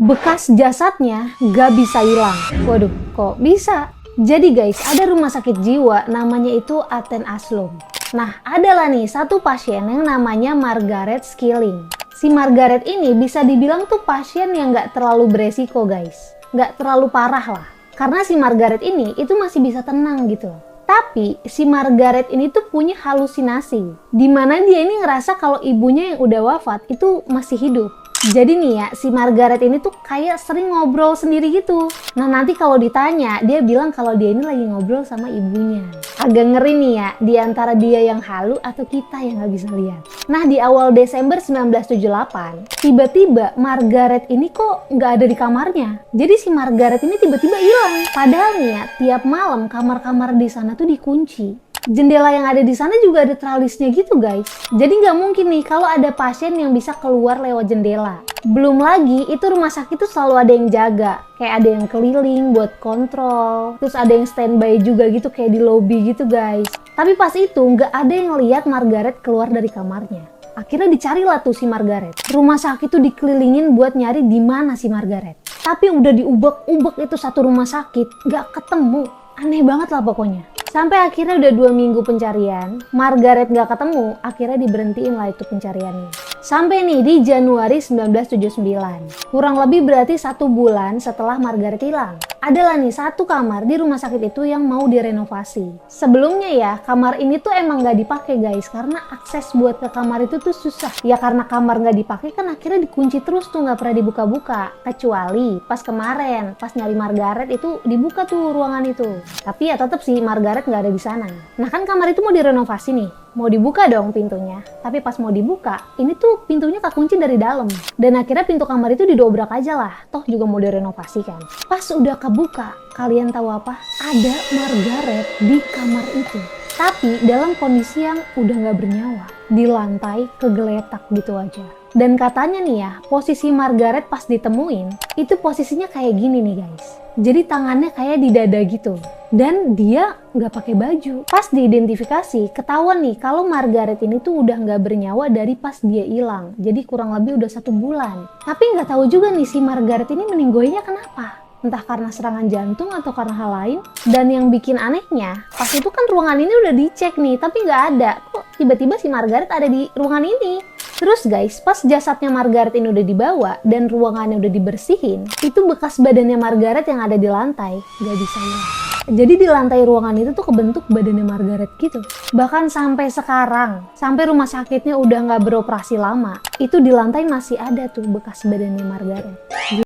bekas jasadnya gak bisa hilang. Waduh, kok bisa? Jadi guys, ada rumah sakit jiwa namanya itu Aten Aslum. Nah, adalah nih satu pasien yang namanya Margaret Skilling. Si Margaret ini bisa dibilang tuh pasien yang gak terlalu beresiko guys. Gak terlalu parah lah. Karena si Margaret ini itu masih bisa tenang gitu. Tapi si Margaret ini tuh punya halusinasi. Dimana dia ini ngerasa kalau ibunya yang udah wafat itu masih hidup. Jadi nih ya, si Margaret ini tuh kayak sering ngobrol sendiri gitu. Nah nanti kalau ditanya, dia bilang kalau dia ini lagi ngobrol sama ibunya. Agak ngeri nih ya, di antara dia yang halu atau kita yang nggak bisa lihat. Nah di awal Desember 1978, tiba-tiba Margaret ini kok nggak ada di kamarnya. Jadi si Margaret ini tiba-tiba hilang. Padahal nih ya, tiap malam kamar-kamar di sana tuh dikunci. Jendela yang ada di sana juga ada tralisnya gitu guys. Jadi nggak mungkin nih kalau ada pasien yang bisa keluar lewat jendela. Belum lagi itu rumah sakit tuh selalu ada yang jaga. Kayak ada yang keliling buat kontrol. Terus ada yang standby juga gitu kayak di lobby gitu guys. Tapi pas itu nggak ada yang lihat Margaret keluar dari kamarnya. Akhirnya dicarilah tuh si Margaret. Rumah sakit tuh dikelilingin buat nyari di mana si Margaret. Tapi udah diubek-ubek itu satu rumah sakit, nggak ketemu. Aneh banget lah pokoknya. Sampai akhirnya udah 2 minggu pencarian, Margaret gak ketemu, akhirnya diberhentiin lah itu pencariannya. Sampai nih di Januari 1979, kurang lebih berarti 1 bulan setelah Margaret hilang. Adalah nih satu kamar di rumah sakit itu yang mau direnovasi. Sebelumnya ya, kamar ini tuh emang gak dipakai guys, karena akses buat ke kamar itu tuh susah. Ya karena kamar gak dipakai kan akhirnya dikunci terus tuh, gak pernah dibuka-buka. Kecuali pas kemarin, pas nyari Margaret itu dibuka tuh ruangan itu. Tapi ya tetap sih Margaret nggak ada di sana. Nah kan kamar itu mau direnovasi nih, mau dibuka dong pintunya. Tapi pas mau dibuka, ini tuh pintunya kekunci dari dalam. Dan akhirnya pintu kamar itu didobrak aja lah, toh juga mau direnovasi kan. Pas udah kebuka, kalian tahu apa? Ada Margaret di kamar itu. Tapi dalam kondisi yang udah nggak bernyawa, di lantai kegeletak gitu aja. Dan katanya nih ya, posisi Margaret pas ditemuin, itu posisinya kayak gini nih guys. Jadi tangannya kayak di dada gitu. Dan dia nggak pakai baju. Pas diidentifikasi, ketahuan nih kalau Margaret ini tuh udah nggak bernyawa dari pas dia hilang. Jadi kurang lebih udah 1 bulan. Tapi nggak tahu juga nih si Margaret ini meninggoynya kenapa. Entah karena serangan jantung atau karena hal lain. Dan yang bikin anehnya, pas itu kan ruangan ini udah dicek nih, tapi nggak ada. Kok tiba-tiba si Margaret ada di ruangan ini? Terus guys, pas jasadnya Margaret ini udah dibawa dan ruangannya udah dibersihin, itu bekas badannya Margaret yang ada di lantai gak bisa hilang. Jadi di lantai ruangan itu tuh kebentuk badannya Margaret gitu. Bahkan sampai sekarang, sampai rumah sakitnya udah gak beroperasi lama, itu di lantai masih ada tuh bekas badannya Margaret.